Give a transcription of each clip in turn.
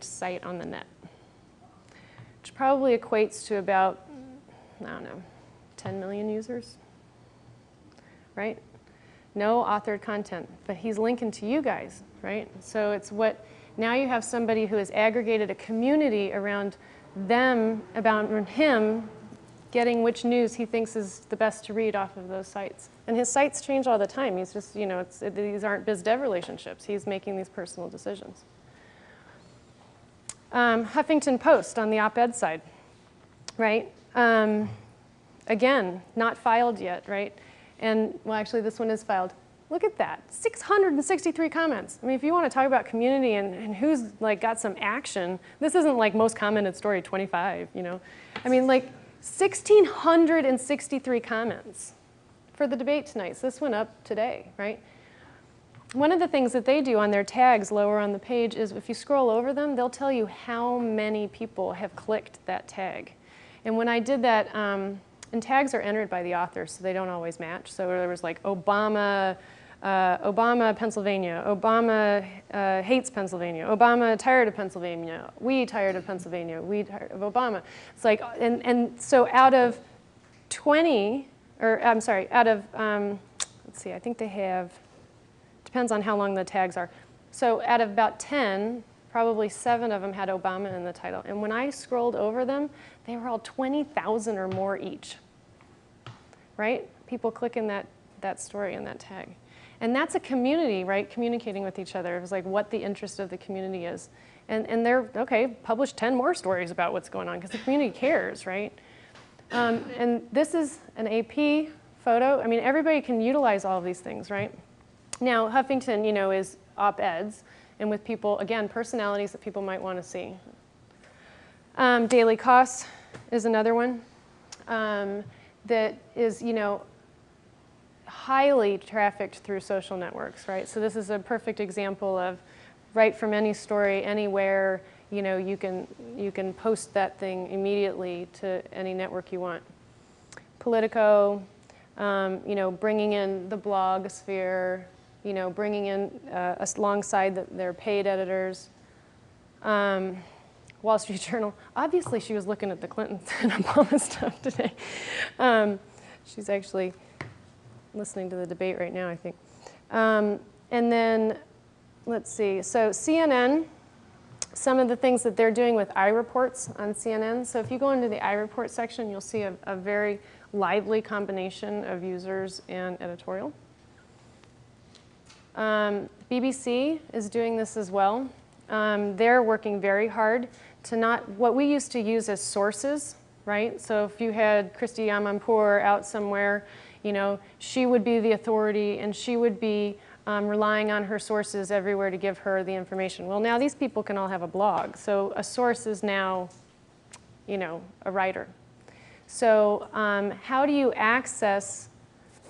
site on the net, which probably equates to about, I don't know, 10 million users, right? No authored content, but he's linking to you guys, right? So it's what, now you have somebody who has aggregated a community around them, about him, getting which news he thinks is the best to read off of those sites. And his sites change all the time. He's just, you know, these aren't biz dev relationships. He's making these personal decisions. Huffington Post on the op-ed side, right? Again, not filed yet, right? And, well, actually, this one is filed. Look at that, 663 comments. I mean, if you want to talk about community and who's, like, got some action, this isn't like most commented story 25, you know? I mean, like, 1,663 comments for the debate tonight. So this went up today, right? One of the things that they do on their tags lower on the page is if you scroll over them, they'll tell you how many people have clicked that tag. And when I did that, and tags are entered by the author, so they don't always match. So there was like Obama, Obama, Pennsylvania, Obama hates Pennsylvania, Obama tired of Pennsylvania, we tired of Pennsylvania, we tired of Obama. It's like, and so out of 20, or I'm sorry, out of, let's see, I think they have, depends on how long the tags are. So out of about 10, probably 7 of them had Obama in the title. And when I scrolled over them, they were all 20,000 or more each, right? People clicking that story and that tag. And that's a community, right, communicating with each other. It was like what the interest of the community is. And they're, okay, publish 10 more stories about what's going on because the community cares, right? And this is an AP photo. I mean, everybody can utilize all of these things, right? Now, Huffington, you know, is op-eds, and with people, again, personalities that people might want to see. Daily Costs is another one that is, you know, highly trafficked through social networks, right? So this is a perfect example of right from any story, anywhere, you know, you can post that thing immediately to any network you want. Politico, you know, bringing in the blog sphere, you know, bringing in alongside their paid editors. Wall Street Journal, obviously she was looking at the Clintons and Obama stuff today. She's actually listening to the debate right now, I think. And then, let's see, so CNN, some of the things that they're doing with iReports on CNN. So if you go into the iReport section, you'll see a very lively combination of users and editorial. BBC is doing this as well. They're working very hard to not, what we used to use as sources, right? So if you had Christy Yamanpour out somewhere, you know, she would be the authority and she would be relying on her sources everywhere to give her the information. Well, now these people can all have a blog. So a source is now, you know, a writer. So how do you access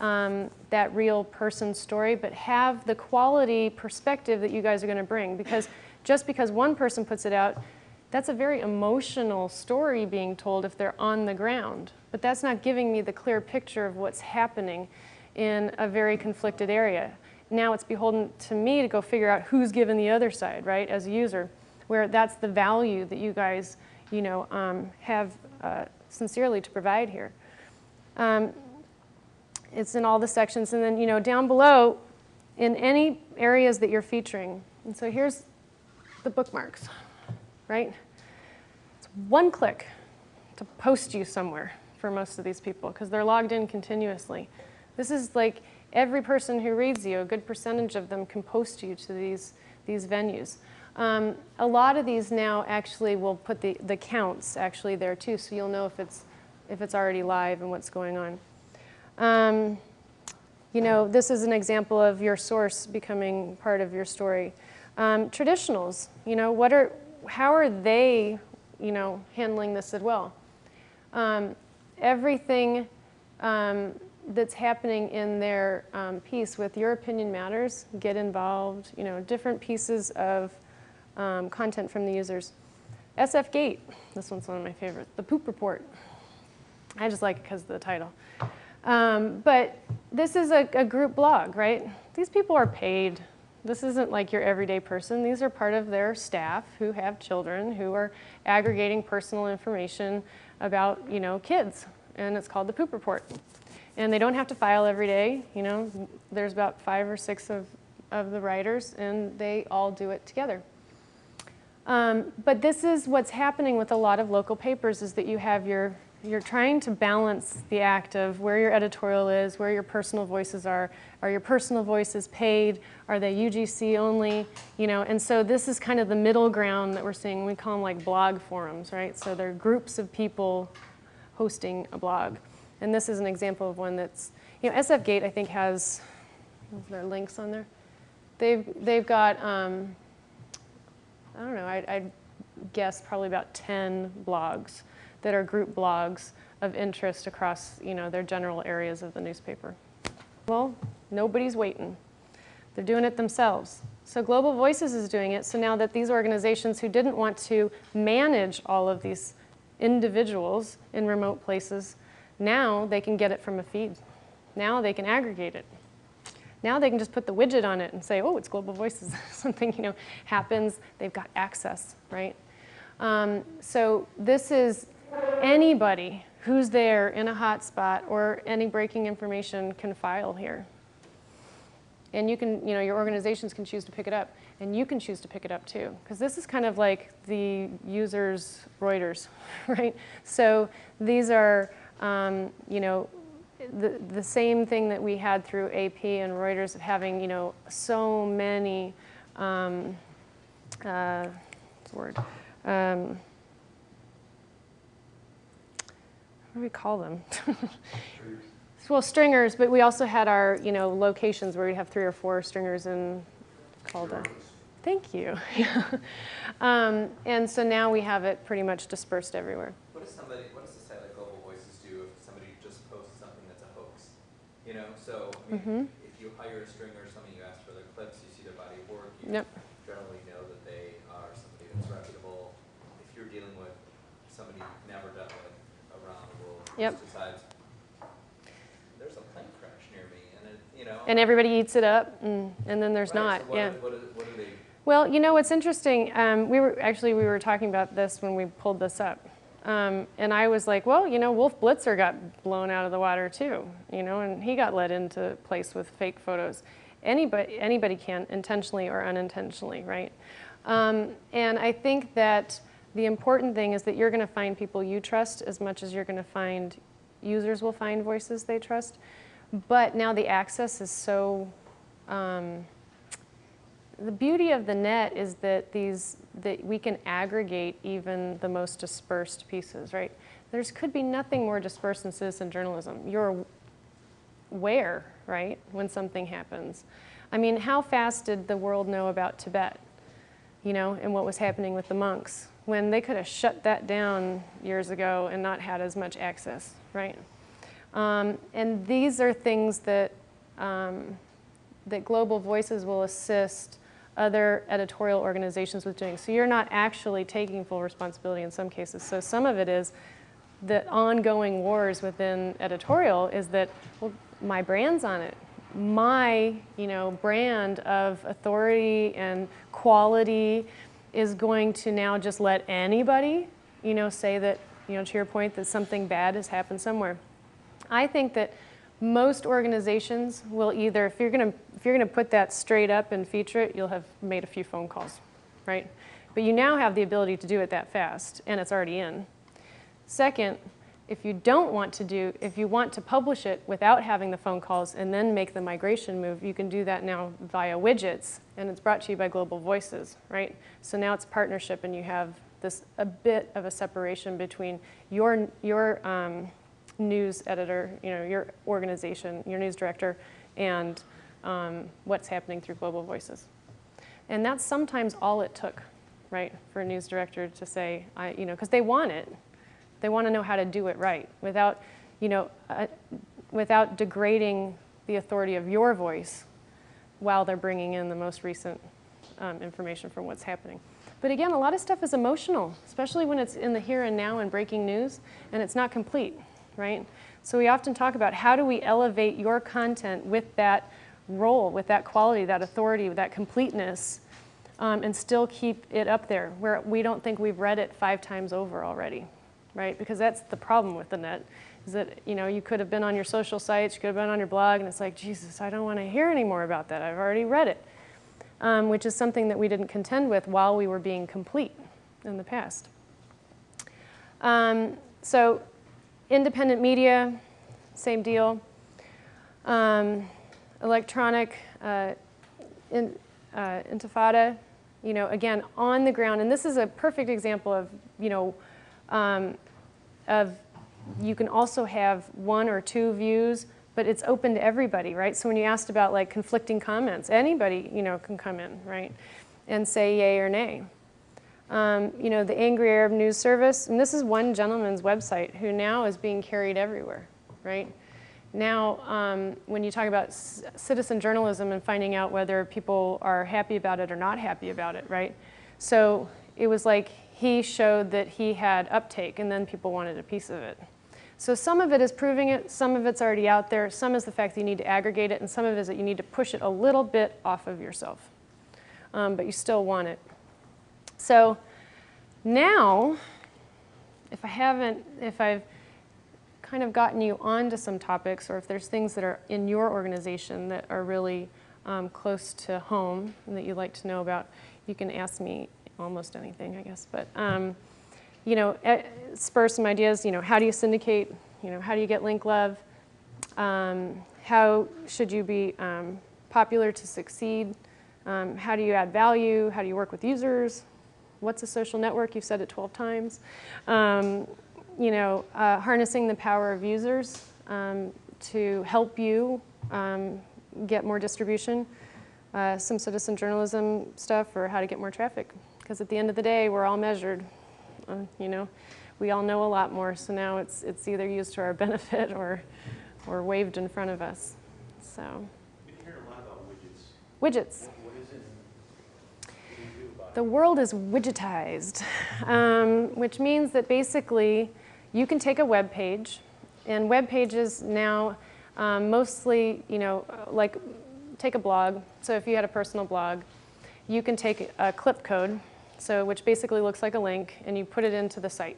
that real person's story, but have the quality perspective that you guys are going to bring? Because just because one person puts it out, that's a very emotional story being told if they're on the ground. But that's not giving me the clear picture of what's happening in a very conflicted area. Now it's beholden to me to go figure out who's given the other side, right, as a user, where that's the value that you guys, you know, have sincerely to provide here. It's in all the sections. And then, you know, down below, in any areas that you're featuring. And so here's the bookmarks, right? It's one click to post you somewhere for most of these people because they're logged in continuously. This is like every person who reads you, a good percentage of them can post you to these venues. A lot of these now actually will put the counts actually there too, so you'll know if it's already live and what's going on. You know, this is an example of your source becoming part of your story. Traditionals, you know, how are they, you know, handling this as well? Everything that's happening in their piece with Your Opinion Matters, get involved, you know, different pieces of content from the users. SF Gate, this one's one of my favorites, the Poop Report. I just like it because of the title. But this is a group blog, right? These people are paid This isn't like your everyday person. These are part of their staff who have children who are aggregating personal information about, kids. And it's called the poop report. And they don't have to file every day. There's about 5 or 6 of the writers, and they all do it together. But this is what's happening with a lot of local papers, is that you're trying to balance the act of where your editorial is, where your personal voices are your personal voices paid, are they UGC only, and so this is kind of the middle ground that we're seeing. We call them like blog forums, right? So they're groups of people hosting a blog. And this is an example of one that's, SF Gate I think has, is there links on there? They've got, I don't know, I'd guess probably about 10 blogs that are group blogs of interest across, their general areas of the newspaper. Well, nobody's waiting. They're doing it themselves. So Global Voices is doing it, so now that these organizations who didn't want to manage all of these individuals in remote places, now they can get it from a feed. Now they can aggregate it. Now they can just put the widget on it and say, oh, it's Global Voices. Something, happens, they've got access, right? So this is anybody who's there in a hotspot or any breaking information can file here. And you can, your organizations can choose to pick it up, and you can choose to pick it up too, because this is kind of like the user's Reuters, right? So these are, the same thing that we had through AP and Reuters of having, so many, what's the word? What do we call them? Well, stringers, but we also had our, locations where we'd have 3 or 4 stringers and called a. Thank you. And so now we have it pretty much dispersed everywhere. What does the site like Global Voices do if somebody just posts something that's a hoax? So if you hire a stringer or something, you ask for their clips, you see their body of work, you generally know that they are somebody that's reputable. If you're dealing with somebody you've never dealt with around the world, just decides, there's a plane crash near me, and and everybody eats it up, and then there's not. So what do they? Well, what's interesting, we were talking about this when we pulled this up. And I was like, well, Wolf Blitzer got blown out of the water too, and he got led into place with fake photos. Anybody can, intentionally or unintentionally, right? And I think that the important thing is that you're going to find people you trust as much as you're going to find users will find voices they trust. But now the access is so, the beauty of the net is that we can aggregate even the most dispersed pieces, right? There could be nothing more dispersed than citizen journalism. You're aware, right, when something happens. I mean, how fast did the world know about Tibet, and what was happening with the monks, when they could have shut that down years ago and not had as much access, right? And these are things that, that Global Voices will assist other editorial organizations with doing. So you're not actually taking full responsibility in some cases. So some of it is the ongoing wars within editorial is that, well, my brand's on it. My, brand of authority and quality is going to now just let anybody, say that, to your point, that something bad has happened somewhere. I think that most organizations will either, if you're going to put that straight up and feature it, you'll have made a few phone calls, right? But you now have the ability to do it that fast, and it's already in. Second, if you want to publish it without having the phone calls and then make the migration move, you can do that now via widgets, and it's brought to you by Global Voices, right? So now it's partnership, and you have a bit of a separation between your news editor, your organization, your news director, and what's happening through Global Voices. And that's sometimes all it took, right, for a news director to say, because they want it. They want to know how to do it right without, without degrading the authority of your voice while they're bringing in the most recent information from what's happening. But again, a lot of stuff is emotional, especially when it's in the here and now and breaking news, and it's not complete, right? So we often talk about how do we elevate your content with that role, with that quality, that authority, with that completeness, and still keep it up there where we don't think we've read it 5 times over already, right? Because that's the problem with the net, is that, you know, you could have been on your social sites, you could have been on your blog, and it's like, Jesus, I don't want to hear any more about that. I've already read it, which is something that we didn't contend with while we were being complete in the past. So independent media, same deal. Electronic intifada, you know, again, on the ground. And this is a perfect example of, you know, you can also have 1 or 2 views, but it's open to everybody, right? So when you asked about like conflicting comments, anybody, you know, can come in, right, and say yay or nay. You know, the Angry Arab News Service, and this is one gentleman's website who now is being carried everywhere, right? Now, when you talk about citizen journalism and finding out whether people are happy about it or not happy about it, right? So it was like he showed that he had uptake, and then people wanted a piece of it. So some of it is proving it, some of it's already out there, some is the fact that you need to aggregate it, and some of it is that you need to push it a little bit off of yourself. But you still want it. So now, if I've kind of gotten you onto some topics, or if there's things that are in your organization that are really close to home and that you'd like to know about, you can ask me almost anything, I guess. But you know, spur some ideas. You know, how do you syndicate? You know, how do you get link love? How should you be popular to succeed? How do you add value? How do you work with users? What's a social network? You've said it 12 times. You know, harnessing the power of users to help you get more distribution. Some citizen journalism stuff, or how to get more traffic. Because at the end of the day, we're all measured. You know, we all know a lot more, so now it's either used to our benefit or waved in front of us. So. We've been hearing a lot about widgets. Widgets. What is it? What do you do about it? The world is widgetized, which means that basically you can take a web page, and web pages now mostly, you know, like take a blog. So if you had a personal blog, you can take a clip code, so which basically looks like a link, and you put it into the site.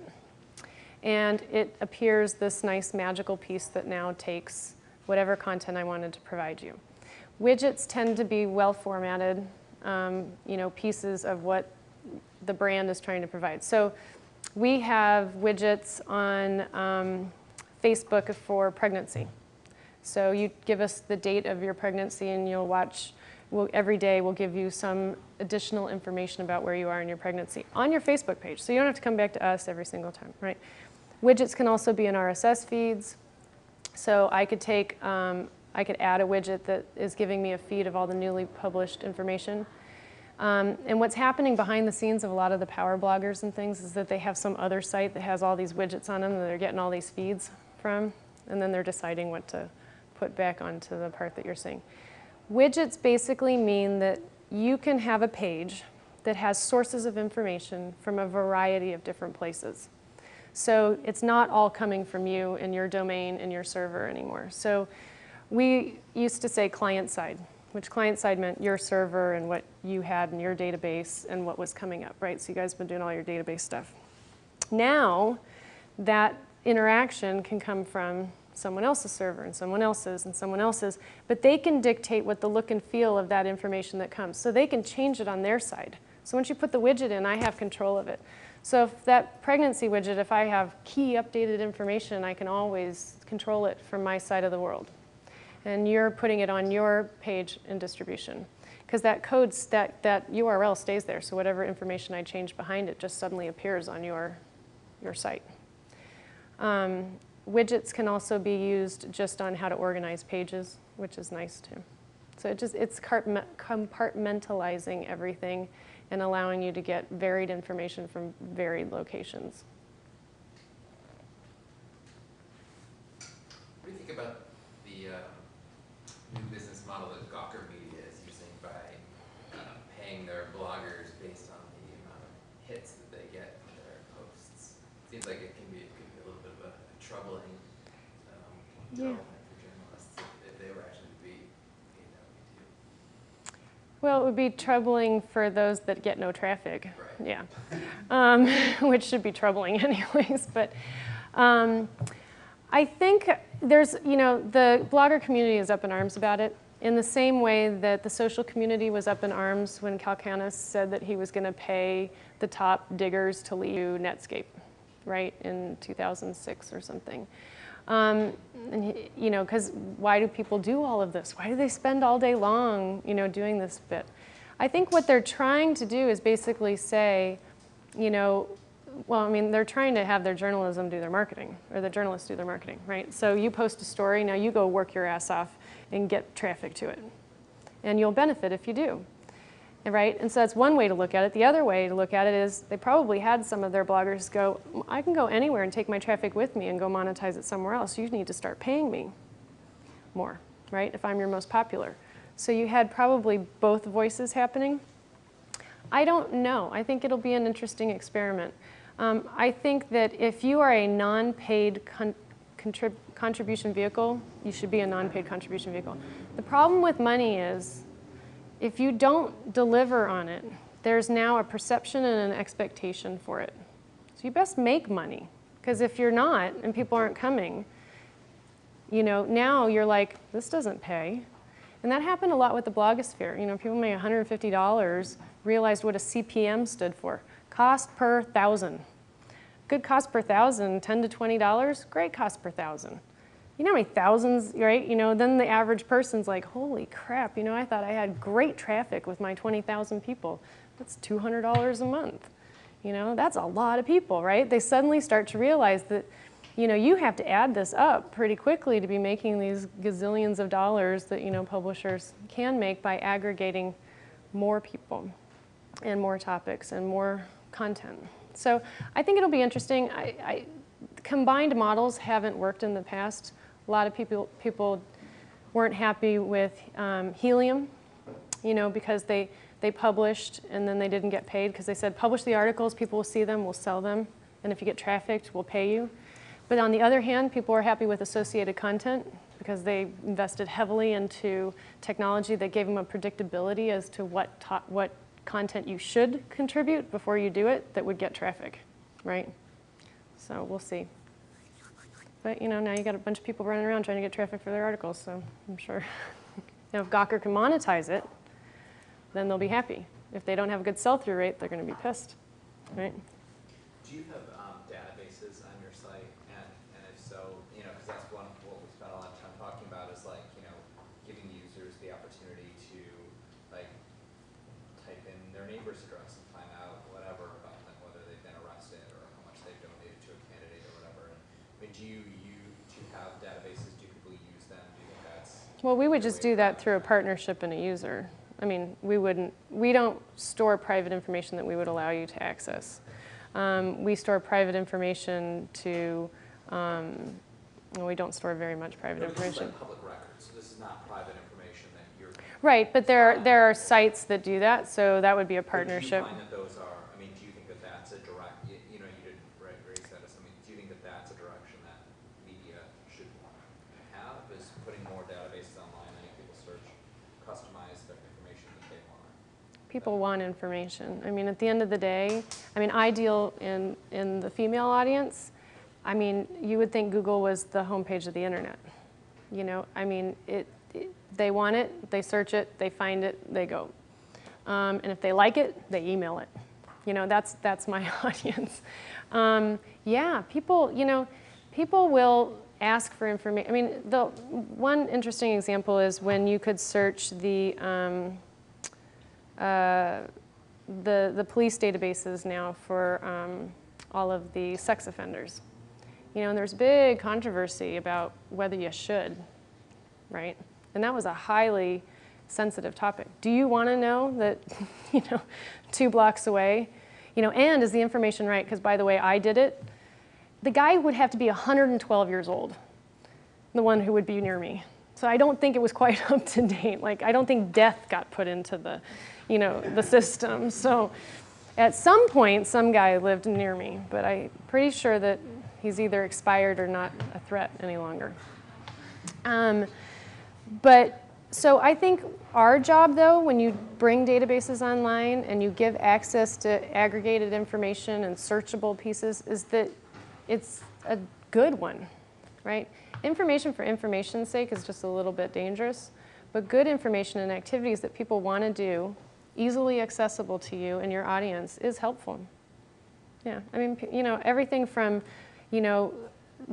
And it appears this nice magical piece that now takes whatever content I wanted to provide you. Widgets tend to be well formatted, you know, pieces of what the brand is trying to provide. So we have widgets on Facebook for pregnancy. So you give us the date of your pregnancy, and you'll watch, every day we'll give you some additional information about where you are in your pregnancy on your Facebook page. So you don't have to come back to us every single time, right? Widgets can also be in RSS feeds. So I could take, I could add a widget that is giving me a feed of all the newly published information. And what's happening behind the scenes of a lot of the power bloggers and things is that they have some other site that has all these widgets on them that they're getting all these feeds from, and then they're deciding what to put back onto the part that you're seeing. Widgets basically mean that you can have a page that has sources of information from a variety of different places. So it's not all coming from you and your domain and your server anymore. So we used to say client side, which client side meant your server and what you had in your database and what was coming up, right? So you guys have been doing all your database stuff. Now, that interaction can come from someone else's server and someone else's and someone else's, but they can dictate what the look and feel of that information that comes. So they can change it on their side. So once you put the widget in, I have control of it. So if that pregnancy widget, if I have key updated information, I can always control it from my side of the world. And you're putting it on your page in distribution. Because that code, that URL stays there, so whatever information I change behind it just suddenly appears on your site. Widgets can also be used just on how to organize pages, which is nice too. So it's compartmentalizing everything and allowing you to get varied information from varied locations. What do you think about the new business model that Gawker Media is using by paying their bloggers based on the amount of hits that they get on their posts? Seems like it can be a little bit of a troubling development for journalists if they were actually to be Well, it would be troubling for those that get no traffic. Right. Yeah, which should be troubling anyways. But I think there's, the blogger community is up in arms about it in the same way that the social community was up in arms when Calcanis said that he was going to pay the top diggers to leave Netscape, right, in 2006 or something. And because why do people do all of this? Why do they spend all day long, doing this bit? I think what they're trying to do is basically say, they're trying to have their journalism do their marketing, or the journalists do their marketing, right? So you post a story, now you go work your ass off and get traffic to it. And you'll benefit if you do, right? And so that's one way to look at it. The other way to look at it is they probably had some of their bloggers go, I can go anywhere and take my traffic with me and go monetize it somewhere else. You need to start paying me more, right, if I'm your most popular. So you had probably both voices happening. I don't know. I think it'll be an interesting experiment. I think that if you are a non-paid contribution vehicle, you should be a non-paid contribution vehicle. The problem with money is if you don't deliver on it, there's now a perception and an expectation for it. So you best make money, because if you're not and people aren't coming, now you're like, this doesn't pay. And that happened a lot with the blogosphere. People made $150, realized what a CPM stood for. Cost per thousand. Good cost per thousand, $10 to $20, great cost per thousand. You know how many thousands, right? Then the average person's like, holy crap, I thought I had great traffic with my 20,000 people. That's $200 a month. That's a lot of people, right? They suddenly start to realize that, you have to add this up pretty quickly to be making these gazillions of dollars that, publishers can make by aggregating more people and more topics and more content. So I think it'll be interesting. Combined models haven't worked in the past. A lot of people weren't happy with Helium, because they published and then they didn't get paid because they said, publish the articles, people will see them, we'll sell them, and if you get trafficked, we'll pay you. But on the other hand, people were happy with associated content because they invested heavily into technology that gave them a predictability as to what content you should contribute before you do it that would get traffic, right? So we'll see. But now you got a bunch of people running around trying to get traffic for their articles, so I'm sure if Gawker can monetize it, then they'll be happy. If they don't have a good sell-through rate, they're going to be pissed, right? Do you have databases on your site? And if so, because that's what we spent a lot of time talking about is giving users the opportunity to type in their neighbor's address and find out whatever about them, whether they've been arrested or how much they've donated to a candidate or whatever. And, do you have databases? Do people use them? Do you think that's... Well, we would just do that through a partnership and a user. We don't store private information that we would allow you to access. We store private information to, we don't store very much private information. This is public records, so this is not private information that you're... Right, but there are sites that do that, so that would be a partnership. Do you find that those are, do you think that that's a direct, you didn't raise that as something, do you think that that's a direction that media should have, is putting more databases online, letting people search, customize the information that they want? People want information. At the end of the day, I deal in the female audience. You would think Google was the homepage of the internet. They want it, they search it, they find it, they go. And if they like it, they email it. That's my audience. Yeah, people will ask for information. The one interesting example is when you could search the police databases now for all of the sex offenders. And there's big controversy about whether you should, right? And that was a highly sensitive topic. Do you want to know that, 2 blocks away, and is the information right? Because by the way, I did it. The guy would have to be 112 years old, the one who would be near me. So I don't think it was quite up to date. I don't think death got put into the, the system. So at some point, some guy lived near me, but I'm pretty sure that he's either expired or not a threat any longer. But So I think our job, though, when you bring databases online and you give access to aggregated information and searchable pieces, is that it's a good one, right? Information for information's sake is just a little bit dangerous, but good information and activities that people want to do, easily accessible to you and your audience, is helpful. Yeah, I mean, you know, everything from, you know,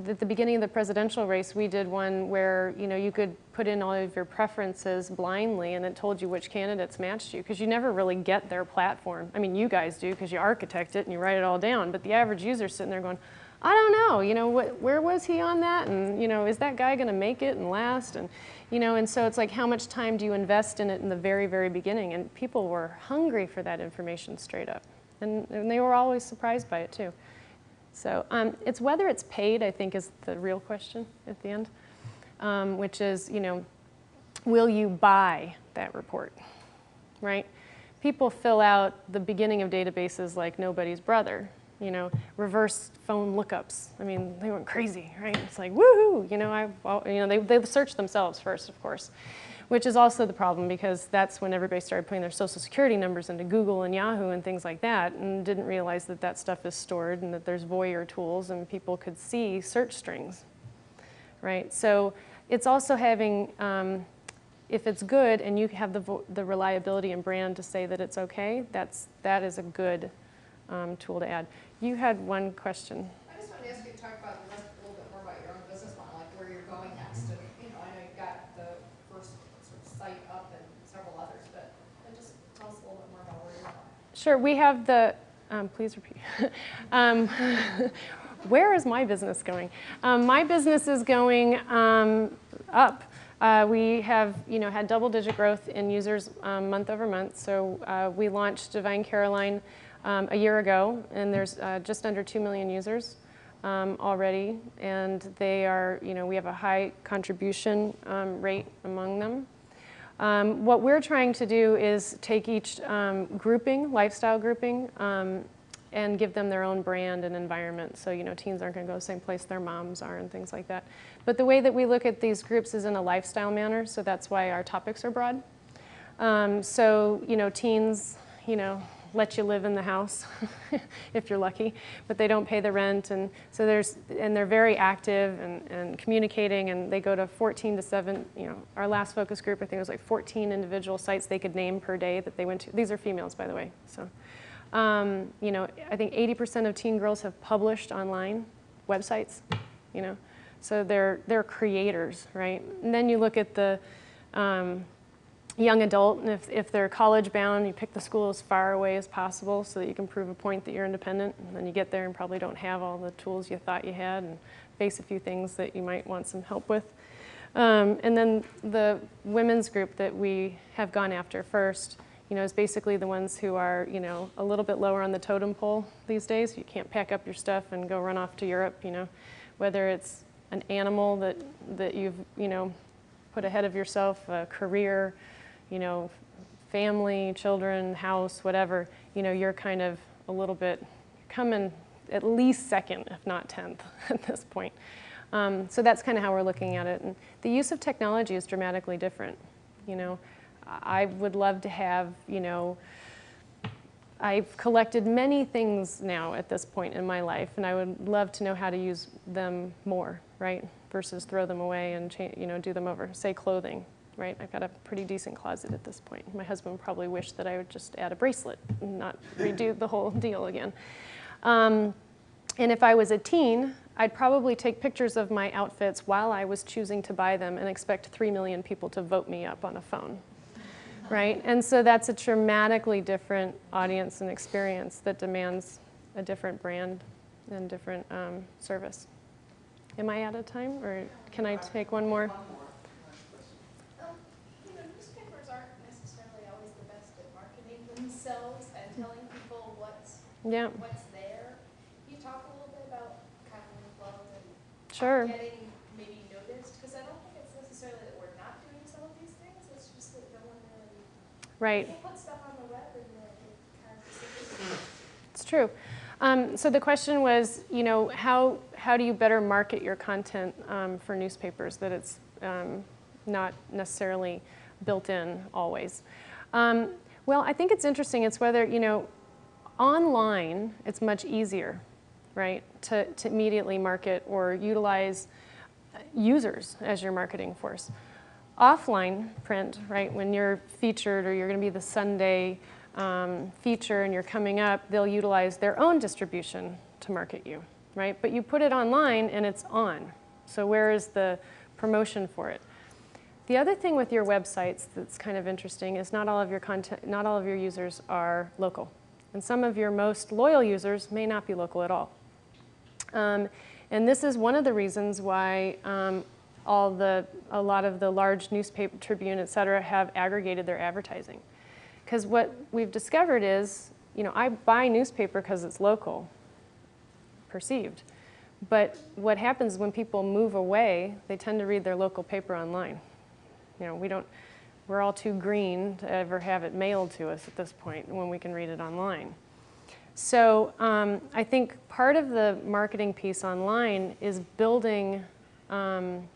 at the beginning of the presidential race, we did one where, you know, you could put in all of your preferences blindly and it told you which candidates matched you, because you never really get their platform. I mean, you guys do because you architect it and you write it all down, but the average user's sitting there going, I don't know, you know, where was he on that? And, you know, is that guy going to make it and last? And, you know, and so it's like, how much time do you invest in it in the very, very beginning? And people were hungry for that information straight up. And they were always surprised by it, too. So it's whether it's paid, I think, is the real question at the end, which is, you know, will you buy that report, right? People fill out the beginning of databases like nobody's brother, you know, reverse phone lookups. I mean, they went crazy, right? It's like, woohoo, you know, they search themselves first, of course, which is also the problem, because that's when everybody started putting their social security numbers into Google and Yahoo and things like that, and didn't realize that that stuff is stored and that there's voyeur tools and people could see search strings, right? So it's also having, if it's good and you have the reliability and brand to say that it's okay, that is a good tool to add. You had one question. I just wanted to ask you to talk about a little bit more about your own business model, like where you're going next. And, you know, I know you've got the first sort of site up and several others, but just tell us a little bit more about where you're going. Sure, we have the, please repeat. Where is my business going? My business is going up. We have, you know, had double-digit growth in users month over month. So we launched Divine Caroline a year ago, and there's just under 2 million users already, and they are, you know, we have a high contribution rate among them. What we're trying to do is take each grouping, lifestyle grouping, and give them their own brand and environment. So, you know, teens aren't going to go the same place their moms are and things like that. But the way that we look at these groups is in a lifestyle manner, so that's why our topics are broad. So, you know, teens, you know, let you live in the house if you're lucky, but they don't pay the rent, and so they're very active and communicating, and they go to 14 to 7, you know, our last focus group, I think it was like 14 individual sites they could name per day that they went to. These are females, by the way. So, you know, I think 80% of teen girls have published online websites, you know, so they're creators, right? And then you look at the young adult, and if they're college bound, you pick the school as far away as possible so that you can prove a point that you're independent, and then you get there and probably don't have all the tools you thought you had and face a few things that you might want some help with. And then the women's group that we have gone after first, you know, is basically the ones who are, you know, a little bit lower on the totem pole these days. You can't pack up your stuff and go run off to Europe, you know, whether it's an animal that you've, you know, put ahead of yourself, a career, you know, family, children, house, whatever, you know, you're kind of a little bit coming at least second, if not 10th at this point. So that's kind of how we're looking at it. And the use of technology is dramatically different. You know, I would love to have, you know, I've collected many things now at this point in my life, and I would love to know how to use them more, right? Versus throw them away and, you know, do them over. Say clothing. Right, I've got a pretty decent closet at this point. My husband would probably wish that I would just add a bracelet and not redo the whole deal again. And if I was a teen, I'd probably take pictures of my outfits while I was choosing to buy them and expect 3 million people to vote me up on a phone, right? And so that's a dramatically different audience and experience that demands a different brand and different service. Am I out of time, or can I take one more? Themselves and telling people what's there. Can you talk a little bit about kind of inflow and getting maybe noticed? Because I don't think it's necessarily that we're not doing some of these things. It's just that no one really can put stuff on the web and kind of. It's true. So the question was, you know, how do you better market your content for newspapers that it's not necessarily built in always. Well, I think it's interesting. It's whether, you know, online, it's much easier, right, to immediately market or utilize users as your marketing force. Offline print, right, when you're featured or you're going to be the Sunday feature and you're coming up, they'll utilize their own distribution to market you, right? But you put it online and it's on. So where is the promotion for it? The other thing with your websites that's kind of interesting is not all of your content, not all of your users are local. And some of your most loyal users may not be local at all. And this is one of the reasons why a lot of the large newspaper, Tribune, et cetera, have aggregated their advertising. Because what we've discovered is, you know, I buy newspaper because it's local, perceived. But what happens when people move away, they tend to read their local paper online. You know, we're all too green to ever have it mailed to us at this point when we can read it online. So I think part of the marketing piece online is building in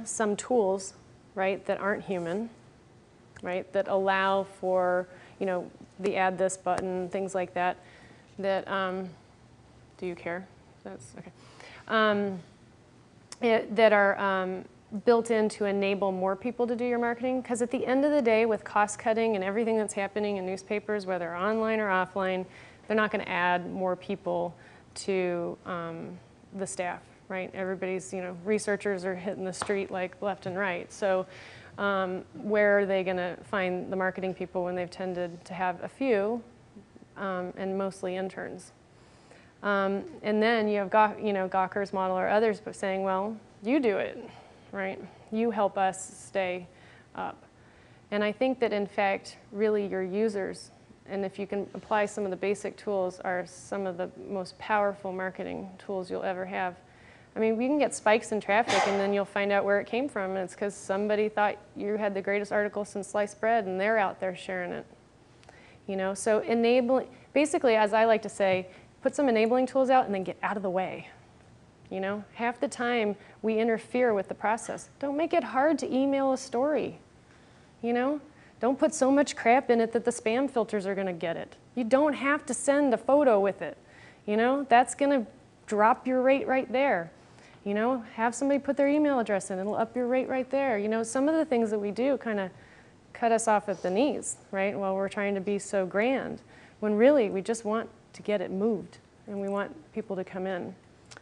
some tools, right, that aren't human, right, that allow for, you know, the add this button, things like that, that, do you care? That's okay. That are built in to enable more people to do your marketing. Because at the end of the day, with cost cutting and everything that's happening in newspapers, whether online or offline, they're not going to add more people to the staff, right? Everybody's, you know, researchers are hitting the street like left and right. So where are they going to find the marketing people when they've tended to have a few and mostly interns? And then you have Gawker's model or others but saying, well, you do it, right? You help us stay up. And I think that, in fact, really your users, and if you can apply some of the basic tools, are some of the most powerful marketing tools you'll ever have. I mean, we can get spikes in traffic and then you'll find out where it came from, and it's because somebody thought you had the greatest article since sliced bread and they're out there sharing it. You know, so enabling, basically, as I like to say, put some enabling tools out and then get out of the way. You know, half the time we interfere with the process. Don't make it hard to email a story. You know, don't put so much crap in it that the spam filters are going to get it. You don't have to send a photo with it. You know, that's going to drop your rate right there. You know, have somebody put their email address in, it'll up your rate right there. You know, some of the things that we do kind of cut us off at the knees, right, while we're trying to be so grand, when really we just want to get it moved and we want people to come in.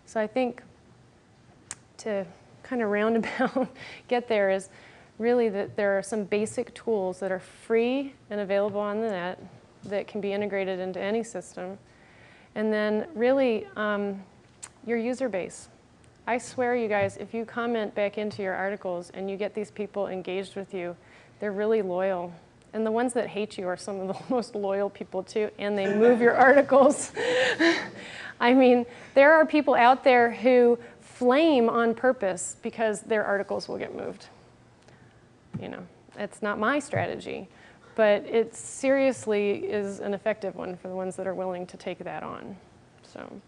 So I think to kind of roundabout get there is really that there are some basic tools that are free and available on the net that can be integrated into any system. And then really your user base. I swear, you guys, if you comment back into your articles and you get these people engaged with you, they're really loyal. And the ones that hate you are some of the most loyal people too, and they move your articles. I mean, there are people out there who flame on purpose because their articles will get moved. You know, it's not my strategy, but it seriously is an effective one for the ones that are willing to take that on. So.